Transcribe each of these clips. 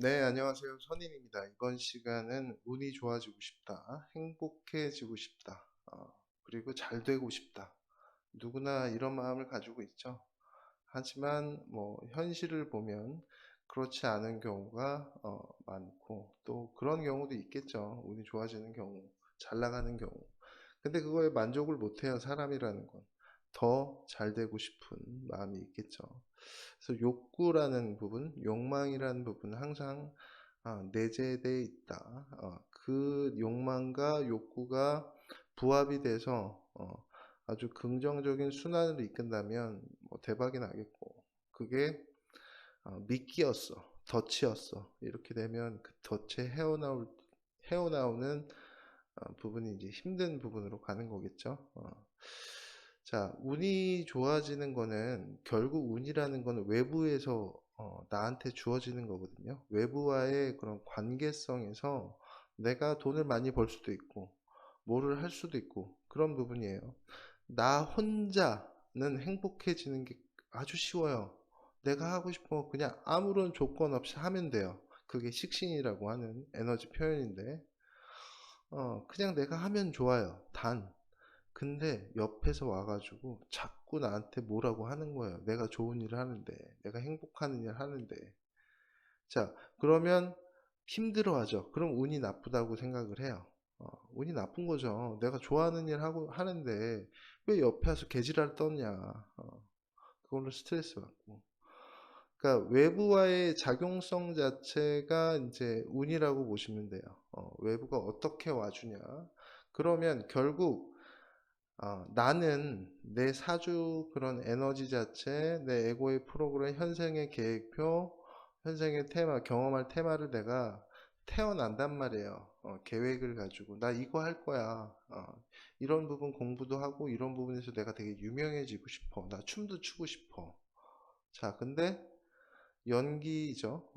네, 안녕하세요. 선인입니다. 이번 시간은 운이 좋아지고 싶다, 행복해지고 싶다, 그리고 잘 되고 싶다. 누구나 이런 마음을 가지고 있죠. 하지만 현실을 보면 그렇지 않은 경우가 많고 또 그런 경우도 있겠죠. 운이 좋아지는 경우, 잘 나가는 경우. 근데 그거에 만족을 못해요. 사람이라는 건. 더 잘 되고 싶은 마음이 있겠죠. 그래서 욕구라는 부분, 욕망이라는 부분은 항상 내재되어 있다. 그 욕망과 욕구가 부합이 돼서 아주 긍정적인 순환을 이끈다면 대박이 나겠고, 그게 미끼였어, 덫이었어. 이렇게 되면 그 덫에 헤어나오는 부분이 이제 힘든 부분으로 가는 거겠죠. 자, 운이 좋아지는 거는 결국 운이라는 거는 외부에서 나한테 주어지는 거거든요. 외부와의 그런 관계성에서 내가 돈을 많이 벌 수도 있고, 뭐를 할 수도 있고, 그런 부분이에요. 나 혼자는 행복해지는 게 아주 쉬워요. 내가 하고 싶은 거 그냥 아무런 조건 없이 하면 돼요. 그게 식신이라고 하는 에너지 표현인데, 그냥 내가 하면 좋아요. 근데 옆에서 와가지고 자꾸 나한테 뭐라고 하는 거예요. 내가 좋은 일을 하는데, 내가 행복하는 일을 하는데. 자, 그러면 힘들어하죠. 그럼 운이 나쁘다고 생각을 해요. 운이 나쁜 거죠. 내가 좋아하는 일 하고 하는데 왜 옆에 와서 개지랄 떠냐. 그걸로 스트레스 받고. 그러니까 외부와의 작용성 자체가 이제 운이라고 보시면 돼요. 외부가 어떻게 와주냐. 그러면 결국 나는 내 사주 그런 에너지 자체, 내 에고의 프로그램, 현생의 계획표, 현생의 테마, 경험할 테마를 내가 태어난단 말이에요. 계획을 가지고. 나 이거 할 거야. 이런 부분 공부도 하고, 이런 부분에서 내가 되게 유명해지고 싶어. 나 춤도 추고 싶어. 자, 근데 연기죠.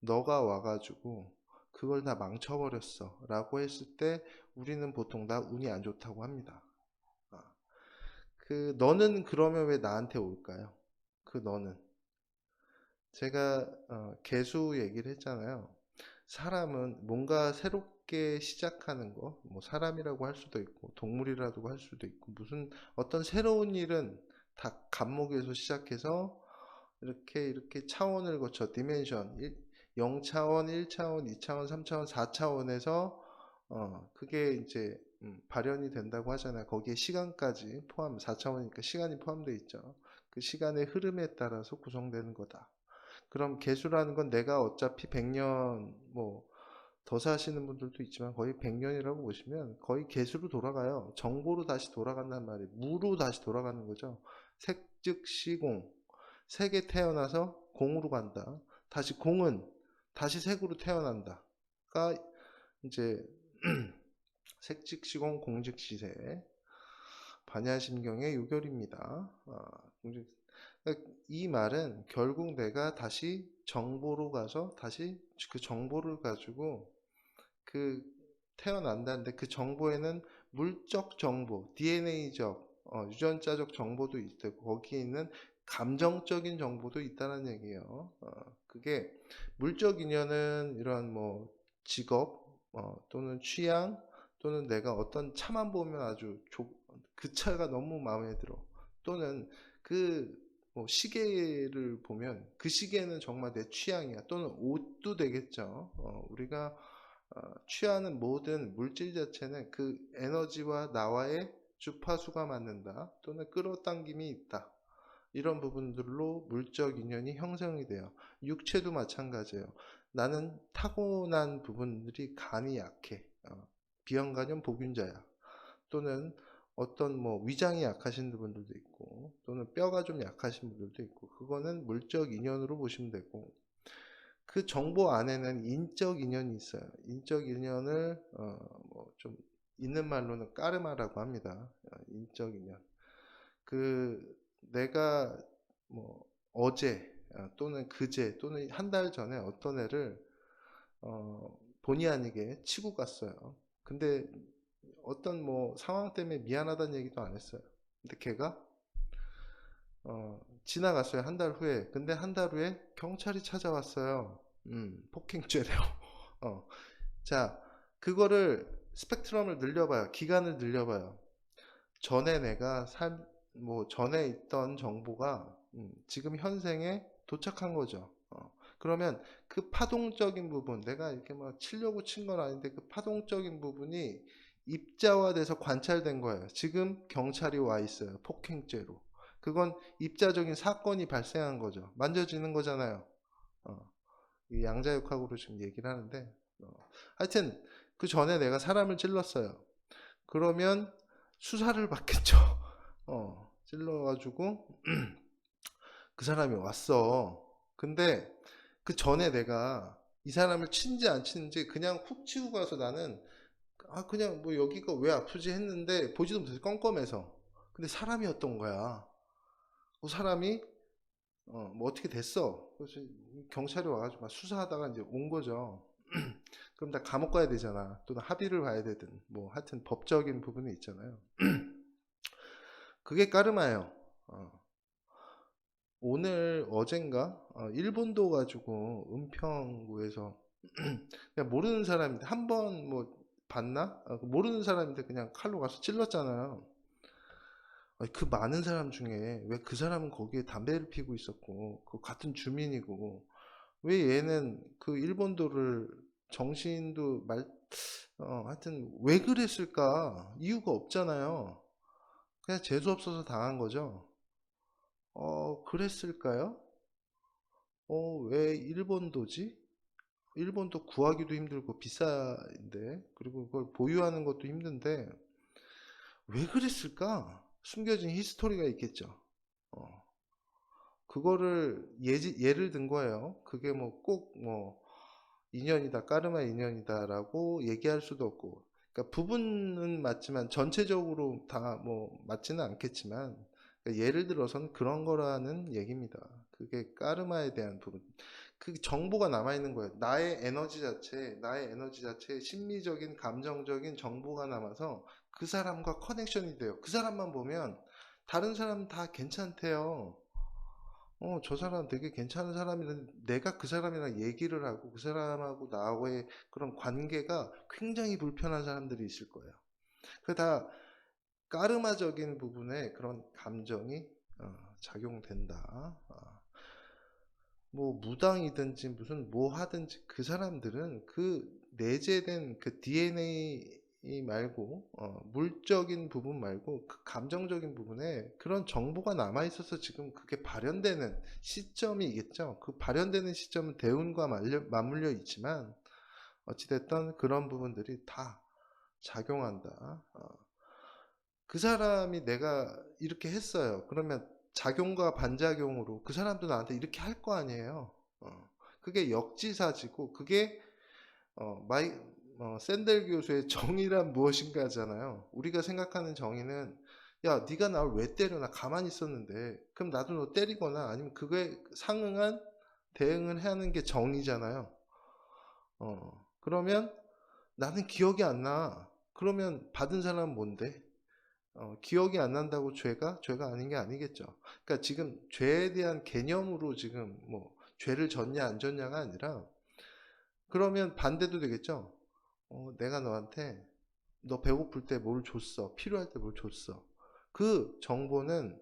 너가 와가지고, 그걸 다 망쳐버렸어. 라고 했을 때, 우리는 보통 다 운이 안 좋다고 합니다. 아, 너는 그러면 왜 나한테 올까요? 그 너는. 제가 개수 얘기를 했잖아요. 사람은 뭔가 새롭게 시작하는 거, 뭐 사람이라고 할 수도 있고 동물이라고 할 수도 있고 무슨 어떤 새로운 일은 다 감목에서 시작해서 이렇게 차원을 거쳐 디멘션 0차원, 1차원, 2차원, 3차원, 4차원에서 그게 이제 발현이 된다고 하잖아요. 거기에 시간까지 포함, 4차원이니까 시간이 포함되어 있죠. 그 시간의 흐름에 따라서 구성되는 거다. 그럼 개수라는 건 내가 어차피 100년 더 사시는 분들도 있지만 거의 100년이라고 보시면 거의 개수로 돌아가요. 정보로 다시 돌아간단 말이에요. 무로 다시 돌아가는 거죠. 색즉 시공. 색에 태어나서 공으로 간다. 다시 공은 다시 색으로 태어난다가 이제 색즉시공 공즉시색 반야심경의 요결입니다. 이 말은 결국 내가 다시 정보로 가서 다시 그 정보를 가지고 그 태어난다는데 그 정보에는 물적 정보, DNA적, 유전자적 정보도 있고 거기에 있는 감정적인 정보도 있다는 얘기예요. 그게 물적 인연은 이런 직업 또는 취향 또는 내가 어떤 차만 보면 아주 그 차가 너무 마음에 들어. 또는 그 시계를 보면 그 시계는 정말 내 취향이야. 또는 옷도 되겠죠. 우리가 취하는 모든 물질 자체는 그 에너지와 나와의 주파수가 맞는다. 또는 끌어당김이 있다. 이런 부분들로 물적 인연이 형성이 돼요. 육체도 마찬가지예요. 나는 타고난 부분들이 간이 약해. 비형간염 보균자야. 또는 어떤 위장이 약하신 분들도 있고 또는 뼈가 좀 약하신 분들도 있고 그거는 물적 인연으로 보시면 되고 그 정보 안에는 인적 인연이 있어요. 인적 인연을 좀 있는 말로는 까르마라고 합니다. 인적 인연. 내가 어제 또는 그제 또는 한 달 전에 어떤 애를 본의 아니게 치고 갔어요. 근데 어떤 상황 때문에 미안하다는 얘기도 안 했어요. 근데 걔가 지나갔어요. 한 달 후에. 근데 한 달 후에 경찰이 찾아왔어요. 폭행죄래요. 자, 그거를 스펙트럼을 늘려봐요. 기간을 늘려봐요. 전에 내가 전에 있던 정보가 지금 현생에 도착한 거죠. 그러면 그 파동적인 부분, 내가 이렇게 막 치려고 친 건 아닌데 그 파동적인 부분이 입자화돼서 관찰된 거예요. 지금 경찰이 와 있어요. 폭행죄로. 그건 입자적인 사건이 발생한 거죠. 만져지는 거잖아요. 이 양자역학으로 지금 얘기를 하는데, 하여튼 그 전에 내가 사람을 찔렀어요. 그러면 수사를 받겠죠. 찔러가지고 그 사람이 왔어. 근데 그 전에 내가 이 사람을 친지 안 친지 그냥 훅 치고 가서 나는 그냥 뭐 여기가 왜 아프지 했는데 보지도 못해서 껌껌해서. 근데 사람이었던 거야. 그 사람이 뭐 어떻게 됐어. 그래서 경찰이 와가지고 막 수사하다가 이제 온 거죠. 그럼 나 감옥 가야 되잖아. 또는 합의를 봐야 되든 뭐 하여튼 법적인 부분이 있잖아요. 그게 까르마예요. 오늘 어젠가 일본도 가지고 은평구에서 그냥 모르는 사람인데 한 번 뭐 봤나? 모르는 사람인데 그냥 칼로 가서 찔렀잖아요. 그 많은 사람 중에 왜 그 사람은 거기에 담배를 피고 있었고 그 같은 주민이고 왜 얘는 그 일본도를 정신도 하여튼 왜 그랬을까? 이유가 없잖아요. 그냥 재수 없어서 당한 거죠. 그랬을까요? 왜 일본도지? 일본도 구하기도 힘들고 비싼데, 그리고 그걸 보유하는 것도 힘든데, 왜 그랬을까? 숨겨진 히스토리가 있겠죠. 어, 그거를 예를 든 거예요. 그게 뭐 꼭 뭐 인연이다, 까르마 인연이다라고 얘기할 수도 없고, 그러니까 부분은 맞지만 전체적으로 다 뭐 맞지는 않겠지만, 그러니까 예를 들어서는 그런 거라는 얘기입니다. 그게 까르마에 대한 부분. 그 정보가 남아있는 거예요. 나의 에너지 자체에 심리적인, 감정적인 정보가 남아서 그 사람과 커넥션이 돼요. 그 사람만 보면 다른 사람은 다 괜찮대요. 저 사람 되게 괜찮은 사람이는데 내가 그 사람이랑 얘기를 하고 그 사람하고 나와의 그런 관계가 굉장히 불편한 사람들이 있을 거예요. 그 다 까르마적인 부분에 그런 감정이 작용된다. 뭐 무당이든지 무슨 뭐 하든지 그 사람들은 그 내재된 그 DNA 말고 물적인 부분 말고 그 감정적인 부분에 그런 정보가 남아 있어서 지금 그게 발현되는 시점이겠죠. 그 발현되는 시점은 대운과 맞물려 있지만 어찌됐든 그런 부분들이 다 작용한다. 그 사람이 내가 이렇게 했어요. 그러면 작용과 반작용으로 그 사람도 나한테 이렇게 할 거 아니에요. 그게 역지사지고 그게 샌델 교수의 정의란 무엇인가잖아요. 우리가 생각하는 정의는 야, 네가 나를 왜 때려? 나 가만히 있었는데. 그럼 나도 너 때리거나 아니면 그거에 상응한 대응을 하는 게 정의잖아요. 그러면 나는 기억이 안 나. 그러면 받은 사람은 뭔데? 기억이 안 난다고 죄가 아닌 게 아니겠죠. 그러니까 지금 죄에 대한 개념으로 지금 뭐 죄를 졌냐 안 졌냐가 아니라 그러면 반대도 되겠죠. 내가 너한테 너 배고플 때 뭘 줬어. 필요할 때 뭘 줬어. 그 정보는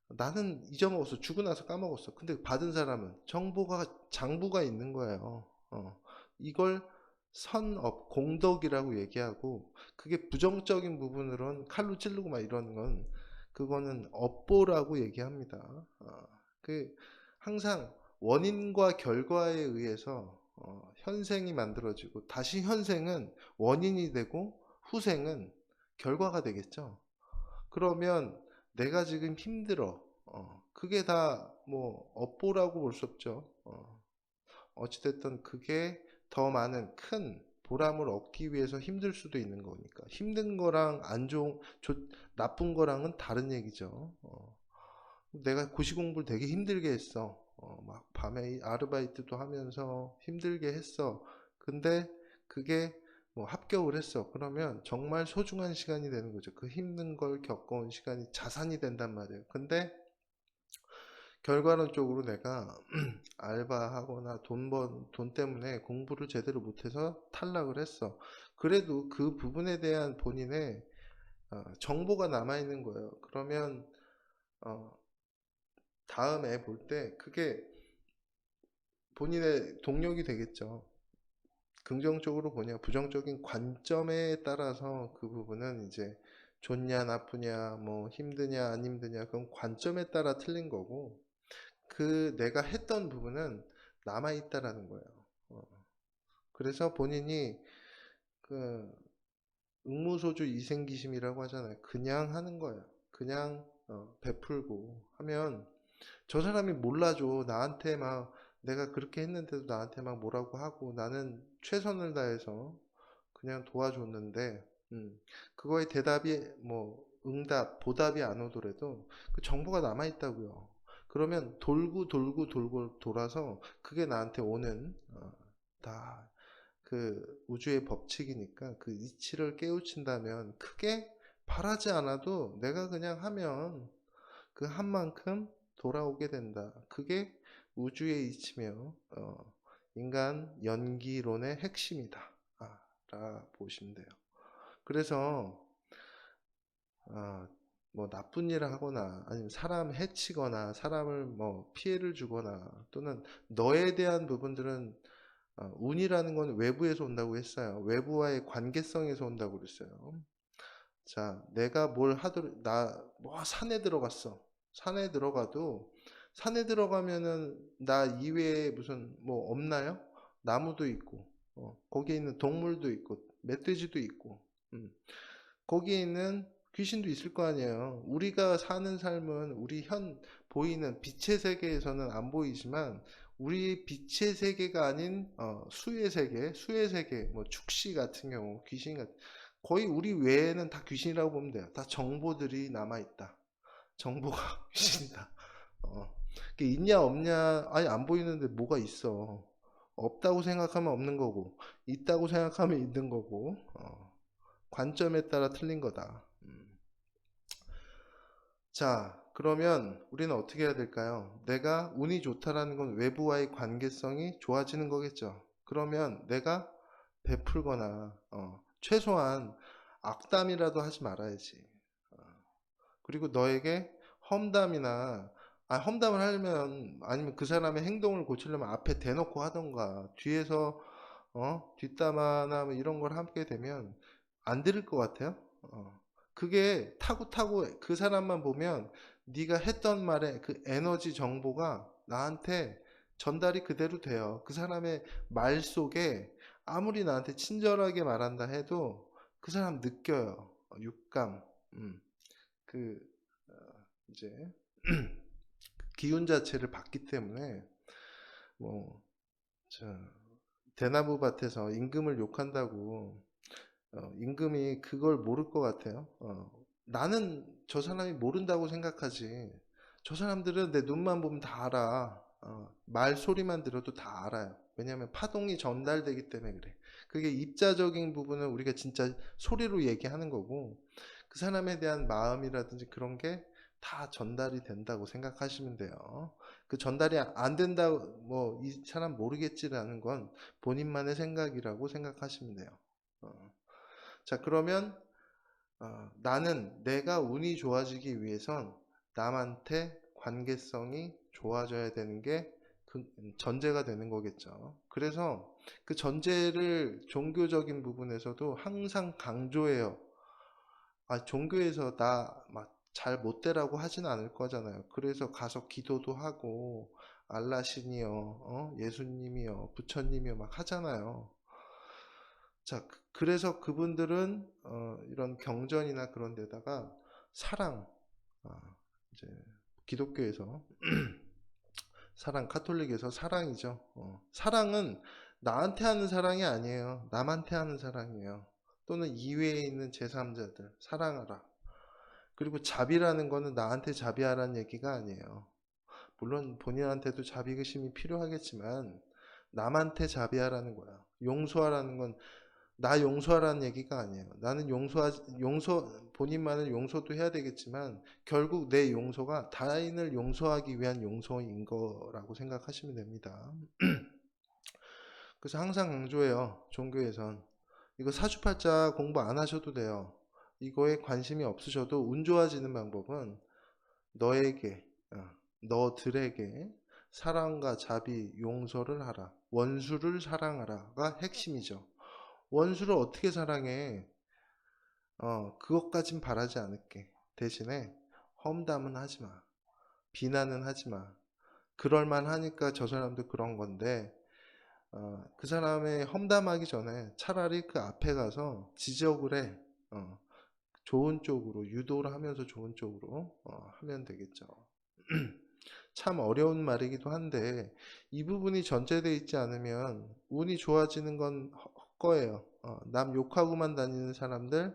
나는 잊어먹었어. 주고 나서 까먹었어. 근데 받은 사람은 장부가 있는 거예요. 이걸 선업, 공덕이라고 얘기하고 그게 부정적인 부분으로는 칼로 찌르고 막 이러는 건 그거는 업보라고 얘기합니다. 그 항상 원인과 결과에 의해서 현생이 만들어지고 다시 현생은 원인이 되고 후생은 결과가 되겠죠. 그러면 내가 지금 힘들어. 그게 다 뭐 업보라고 볼 수 없죠. 어찌됐든 그게 더 많은 큰 보람을 얻기 위해서 힘들 수도 있는 거니까. 힘든 거랑 나쁜 거랑은 다른 얘기죠. 내가 고시 공부를 되게 힘들게 했어. 막 밤에 아르바이트도 하면서 힘들게 했어. 근데 그게 뭐 합격을 했어. 그러면 정말 소중한 시간이 되는 거죠. 그 힘든 걸 겪어온 시간이 자산이 된단 말이에요. 근데 결과론적으로 내가 알바하거나 돈 때문에 공부를 제대로 못해서 탈락을 했어. 그래도 그 부분에 대한 본인의 정보가 남아있는 거예요. 그러면 다음에 볼 때 그게 본인의 동력이 되겠죠. 긍정적으로 보냐, 부정적인 관점에 따라서 그 부분은 이제 좋냐, 나쁘냐, 뭐 힘드냐, 안 힘드냐, 그건 관점에 따라 틀린 거고, 그 내가 했던 부분은 남아있다라는 거예요. 그래서 본인이 그 응무소주 이생기심이라고 하잖아요. 그냥 하는 거예요. 그냥 베풀고 하면 저 사람이 몰라줘. 나한테 막 내가 그렇게 했는데도 나한테 막 뭐라고 하고 나는 최선을 다해서 그냥 도와줬는데 그거에 대답이 뭐 응답, 보답이 안 오더라도 그 정보가 남아 있다고요. 그러면 돌고 돌아서 그게 나한테 오는 다 그 우주의 법칙이니까 그 이치를 깨우친다면 크게 바라지 않아도 내가 그냥 하면 그 한 만큼 돌아오게 된다. 그게 우주의 이치며 인간 연기론의 핵심이다. 라 보시면 돼요. 그래서 뭐 나쁜 일을 하거나 아니면 사람 해치거나 사람을 뭐 피해를 주거나 또는 너에 대한 부분들은 운이라는 건 외부에서 온다고 했어요. 외부와의 관계성에서 온다고 그랬어요. 자, 내가 뭘 하도록 뭐 산에 들어갔어. 산에 들어가도 산에 들어가면은 나 이외에 무슨 뭐 없나요? 나무도 있고 거기에 있는 동물도 있고 멧돼지도 있고 거기에 있는 귀신도 있을 거 아니에요. 우리가 사는 삶은 우리 보이는 빛의 세계에서는 안 보이지만 우리 빛의 세계가 아닌 수의 세계, 뭐 축시 같은 경우, 귀신 같은 거의 우리 외에는 다 귀신이라고 보면 돼요. 다 정보들이 남아있다. 정보가 귀신이다. 그게 있냐 없냐 아니 안 보이는데 뭐가 있어. 없다고 생각하면 없는 거고 있다고 생각하면 있는 거고 관점에 따라 틀린 거다. 자, 그러면 우리는 어떻게 해야 될까요? 내가 운이 좋다라는 건 외부와의 관계성이 좋아지는 거겠죠. 그러면 내가 베풀거나 최소한 악담이라도 하지 말아야지. 그리고 너에게 험담이나 험담을 하려면 아니면 그 사람의 행동을 고치려면 앞에 대놓고 하던가 뒤에서 뒷담화나 뭐 이런 걸 하게 되면 안 들을 것 같아요. 그게 타고 그 사람만 보면 네가 했던 말에 그 에너지 정보가 나한테 전달이 그대로 돼요. 그 사람의 말 속에 아무리 나한테 친절하게 말한다 해도 그 사람 느껴요. 육감. 그 이제 기운 자체를 받기 때문에 뭐 대나무 밭에서 임금을 욕한다고 임금이 그걸 모를 것 같아요. 나는 저 사람이 모른다고 생각하지. 저 사람들은 내 눈만 보면 다 알아. 말소리만 들어도 다 알아요. 왜냐하면 파동이 전달되기 때문에 그래. 그게 입자적인 부분은 우리가 진짜 소리로 얘기하는 거고 그 사람에 대한 마음이라든지 그런 게 다 전달이 된다고 생각하시면 돼요. 그 전달이 안 된다, 뭐 이 사람 모르겠지라는 건 본인만의 생각이라고 생각하시면 돼요. 자, 그러면 나는 내가 운이 좋아지기 위해선 남한테 관계성이 좋아져야 되는 게 그 전제가 되는 거겠죠. 그래서 그 전제를 종교적인 부분에서도 항상 강조해요. 종교에서 나 막 잘 못되라고 하진 않을 거잖아요. 그래서 가서 기도도 하고 알라신이요, 예수님이요, 부처님이요 막 하잖아요. 자, 그래서 그분들은 이런 경전이나 그런 데다가 사랑, 이제 기독교에서 사랑, 카톨릭에서 사랑이죠. 사랑은 나한테 하는 사랑이 아니에요. 남한테 하는 사랑이에요. 또는 이외에 있는 제3자들 사랑하라. 그리고 자비라는 거는 나한테 자비하라는 얘기가 아니에요. 물론 본인한테도 자비심이 필요하겠지만 남한테 자비하라는 거야. 용서하라는 건 나 용서하라는 얘기가 아니에요. 나는 본인만은 용서도 해야 되겠지만 결국 내 용서가 타인을 용서하기 위한 용서인 거라고 생각하시면 됩니다. 그래서 항상 강조해요. 종교에선. 이거 사주팔자 공부 안 하셔도 돼요. 이거에 관심이 없으셔도 운 좋아지는 방법은 너에게, 너들에게 사랑과 자비, 용서를 하라. 원수를 사랑하라가 핵심이죠. 원수를 어떻게 사랑해? 그것까진 바라지 않을게. 대신에 험담은 하지 마. 비난은 하지 마. 그럴만 하니까 저 사람도 그런 건데, 그 사람의 험담하기 전에 차라리 그 앞에 가서 지적을 해. 좋은 쪽으로, 유도를 하면서 좋은 쪽으로 하면 되겠죠. 참 어려운 말이기도 한데 이 부분이 전제되어 있지 않으면 운이 좋아지는 건 헛거예요. 남 욕하고만 다니는 사람들,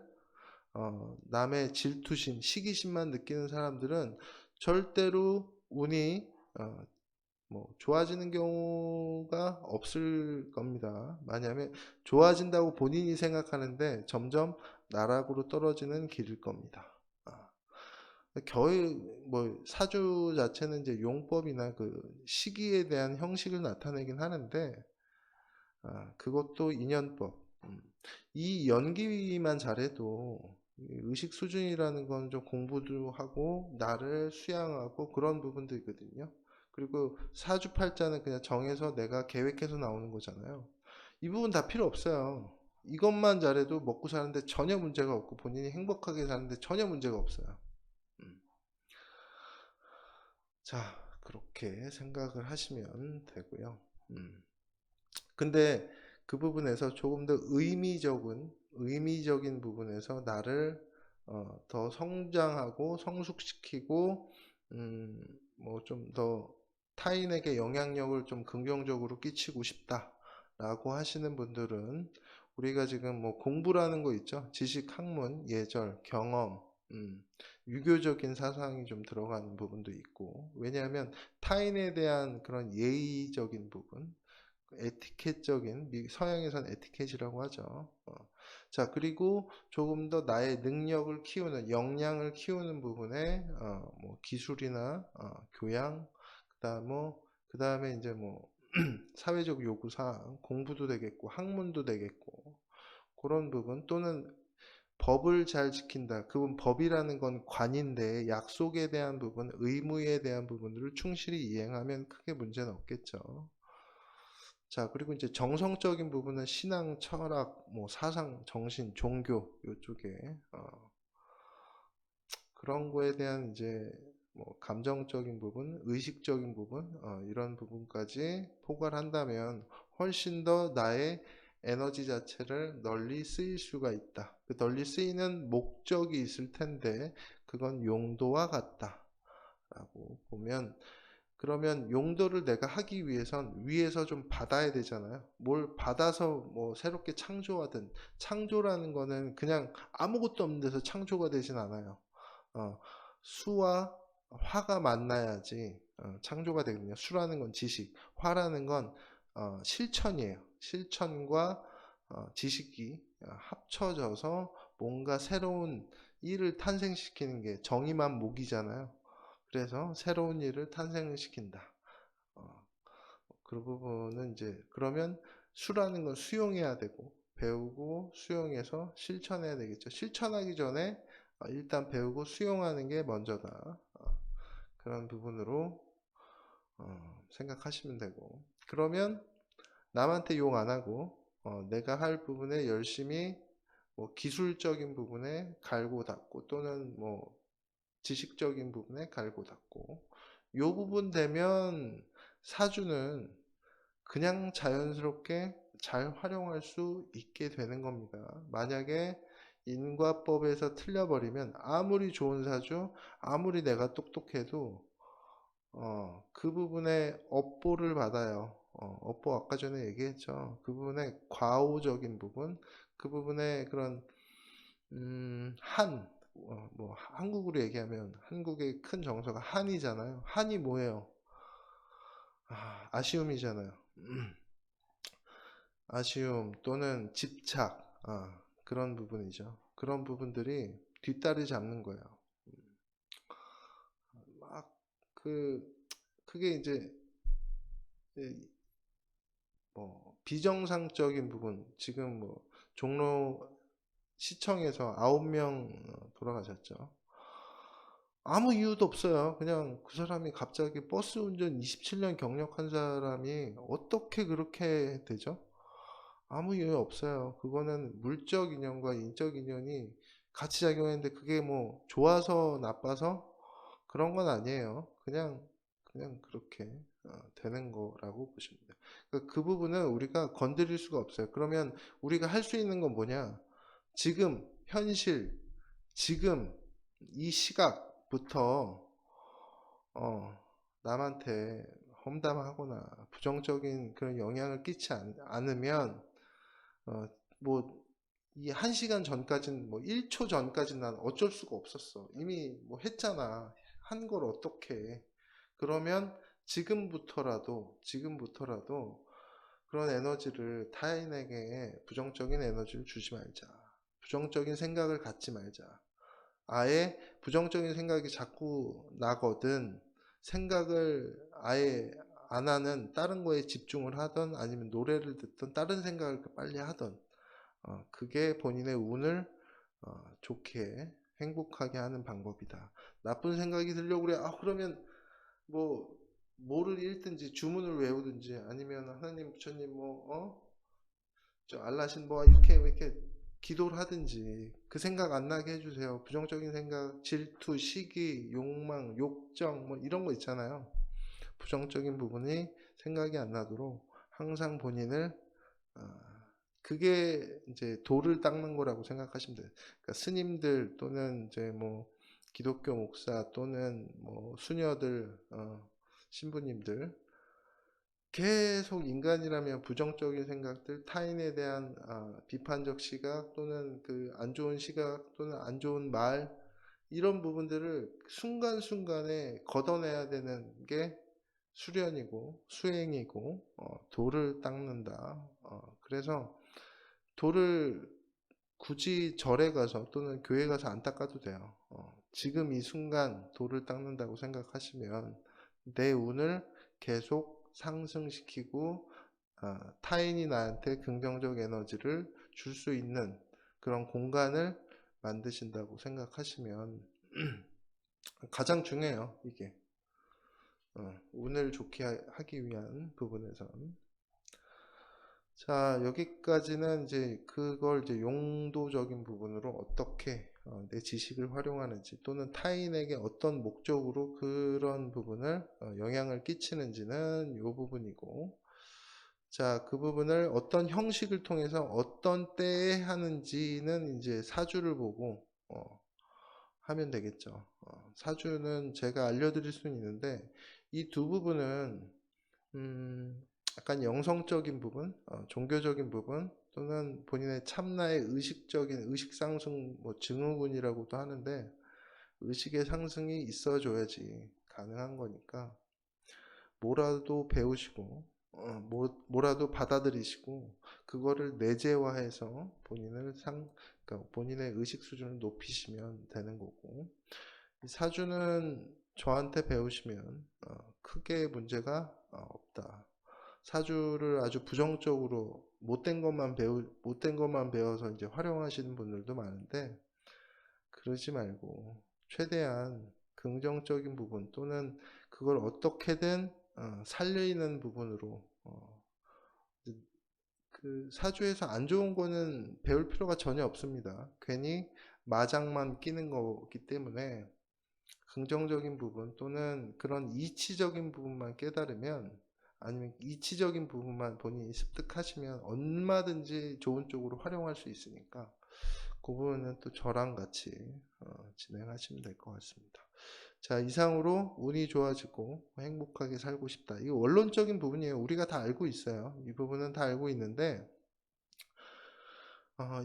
남의 질투심, 시기심만 느끼는 사람들은 절대로 운이 뭐 좋아지는 경우가 없을 겁니다. 만약에 좋아진다고 본인이 생각하는데 점점 나락으로 떨어지는 길일 겁니다. 거의 뭐 사주 자체는 이제 용법이나 그 시기에 대한 형식을 나타내긴 하는데 그것도 인연법. 이 연기만 잘해도 의식 수준이라는 건 좀 공부도 하고 나를 수양하고 그런 부분도 있거든요. 그리고 사주팔자는 그냥 정해서 내가 계획해서 나오는 거잖아요. 이 부분 다 필요 없어요. 이것만 잘해도 먹고 사는데 전혀 문제가 없고 본인이 행복하게 사는데 전혀 문제가 없어요. 자, 그렇게 생각을 하시면 되고요. 근데 그 부분에서 조금 더 의미적인 부분에서 나를 더 성장하고 성숙시키고 뭐 좀 더 타인에게 영향력을 좀 긍정적으로 끼치고 싶다라고 하시는 분들은 우리가 지금 뭐 공부라는 거 있죠. 지식, 학문, 예절, 경험, 유교적인 사상이 좀 들어가는 부분도 있고, 왜냐하면 타인에 대한 그런 예의적인 부분, 에티켓적인, 서양에선 에티켓이라고 하죠. 자, 그리고 조금 더 나의 능력을 키우는, 역량을 키우는 부분에 뭐 기술이나 교양, 그 다음에 이제 뭐 사회적 요구사항, 공부도 되겠고 학문도 되겠고 그런 부분, 또는 법을 잘 지킨다. 그건 법이라는 건 관인데 약속에 대한 부분, 의무에 대한 부분들을 충실히 이행하면 크게 문제는 없겠죠. 자, 그리고 이제 정성적인 부분은 신앙, 철학, 뭐 사상, 정신, 종교 이쪽에 그런 거에 대한 이제 뭐 감정적인 부분, 의식적인 부분 이런 부분까지 포괄한다면 훨씬 더 나의 에너지 자체를 널리 쓰일 수가 있다. 그 널리 쓰이는 목적이 있을 텐데 그건 용도와 같다 라고 보면, 그러면 용도를 내가 하기 위해선 위에서 좀 받아야 되잖아요. 뭘 받아서 뭐 새롭게 창조하든, 창조라는 거는 그냥 아무것도 없는 데서 창조가 되진 않아요. 수와 화가 만나야지 창조가 되거든요. 수라는 건 지식, 화라는 건 실천이에요. 실천과 지식이 합쳐져서 뭔가 새로운 일을 탄생시키는 게 정의만 목이잖아요. 그래서 새로운 일을 탄생시킨다. 그 부분은 이제 그러면 수라는 건 수용해야 되고 배우고 수용해서 실천해야 되겠죠. 실천하기 전에 일단 배우고 수용하는 게 먼저다. 그런 부분으로 생각하시면 되고, 그러면 남한테 욕 안 하고 내가 할 부분에 열심히 뭐 기술적인 부분에 갈고 닦고, 또는 뭐 지식적인 부분에 갈고 닦고, 요 부분 되면 사주는 그냥 자연스럽게 잘 활용할 수 있게 되는 겁니다. 만약에 인과법에서 틀려버리면 아무리 좋은 사주, 아무리 내가 똑똑해도 그 부분에 업보를 받아요. 업보 아까 전에 얘기했죠. 그 부분에 과오적인 부분, 그 부분에 그런 뭐 한국으로 얘기하면 한국의 큰 정서가 한이잖아요. 한이 뭐예요? 아쉬움이잖아요. 아쉬움 또는 집착, 그런 부분이죠. 그런 부분들이 뒷다리 잡는 거예요. 막 그게 이제 뭐 비정상적인 부분, 지금 뭐 종로 시청에서 9명 돌아가셨죠. 아무 이유도 없어요. 그냥 그 사람이 갑자기 버스 운전 27년 경력한 사람이 어떻게 그렇게 되죠? 아무 이유 없어요. 그거는 물적 인연과 인적 인연이 같이 작용했는데 그게 뭐 좋아서 나빠서 그런 건 아니에요. 그냥 그렇게 되는 거라고 보시면 돼요. 그 부분은 우리가 건드릴 수가 없어요. 그러면 우리가 할 수 있는 건 뭐냐? 지금 현실, 지금 이 시각부터 남한테 험담하거나 부정적인 그런 영향을 끼치지 않으면 뭐 이 1시간 전까지는 뭐 1초 전까지는 난 어쩔 수가 없었어. 이미 뭐 했잖아. 한 걸 어떻게 해. 그러면 지금부터라도 그런 에너지를 타인에게 부정적인 에너지를 주지 말자. 부정적인 생각을 갖지 말자. 아예 부정적인 생각이 자꾸 나거든 생각을 아예 안 하는 다른 거에 집중을 하던 아니면 노래를 듣던 다른 생각을 빨리 하던 그게 본인의 운을 좋게 행복하게 하는 방법이다. 나쁜 생각이 들려고 그래. 그러면 뭐 뭐를 읽든지 주문을 외우든지 아니면 하나님 부처님 저 알라신 뭐 이렇게 기도를 하든지 그 생각 안 나게 해주세요. 부정적인 생각, 질투, 시기, 욕망, 욕정 뭐 이런 거 있잖아요. 부정적인 부분이 생각이 안 나도록 항상 본인을 그게 이제 도를 닦는 거라고 생각하시면 돼요. 그러니까 스님들 또는 이제 뭐 기독교 목사 또는 뭐 수녀들, 신부님들 계속 인간이라면 부정적인 생각들, 타인에 대한 비판적 시각 또는 그 안 좋은 시각 또는 안 좋은 말 이런 부분들을 순간순간에 걷어내야 되는 게 수련이고 수행이고 도를 닦는다. 그래서 도를 굳이 절에 가서 또는 교회 가서 안 닦아도 돼요. 지금 이 순간 도를 닦는다고 생각하시면 내 운을 계속 상승시키고 타인이 나한테 긍정적 에너지를 줄 수 있는 그런 공간을 만드신다고 생각하시면 가장 중요해요. 이게 운을 좋게 하기 위한 부분에선. 자, 여기까지는 이제 그걸 이제 용도적인 부분으로 어떻게 내 지식을 활용하는지 또는 타인에게 어떤 목적으로 그런 부분을 영향을 끼치는지는 이 부분이고, 자, 그 부분을 어떤 형식을 통해서 어떤 때에 하는지는 이제 사주를 보고 하면 되겠죠. 사주는 제가 알려드릴 수는 있는데 이 두 부분은 약간 영성적인 부분, 종교적인 부분 또는 본인의 참나의 의식적인 의식 상승, 뭐 증후군이라고도 하는데 의식의 상승이 있어줘야지 가능한 거니까 뭐라도 배우시고 뭐라도 받아들이시고 그거를 내재화해서 그러니까 본인의 의식 수준을 높이시면 되는 거고 사주는 저한테 배우시면 크게 문제가 없다. 사주를 아주 부정적으로 못된 것만 배워서 이제 활용하시는 분들도 많은데 그러지 말고 최대한 긍정적인 부분 또는 그걸 어떻게든 살리는 부분으로 그 사주에서 안 좋은 거는 배울 필요가 전혀 없습니다. 괜히 마장만 끼는 거기 때문에 긍정적인 부분 또는 그런 이치적인 부분만 깨달으면 아니면 이치적인 부분만 본인이 습득하시면 얼마든지 좋은 쪽으로 활용할 수 있으니까 그 부분은 또 저랑 같이 진행하시면 될 것 같습니다. 자, 이상으로 운이 좋아지고 행복하게 살고 싶다. 이거 원론적인 부분이에요. 우리가 다 알고 있어요. 이 부분은 다 알고 있는데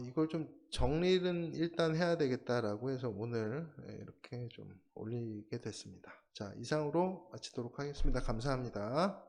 이걸 좀 정리는 일단 해야 되겠다라고 해서 오늘 이렇게 좀 올리게 됐습니다. 자, 이상으로 마치도록 하겠습니다. 감사합니다.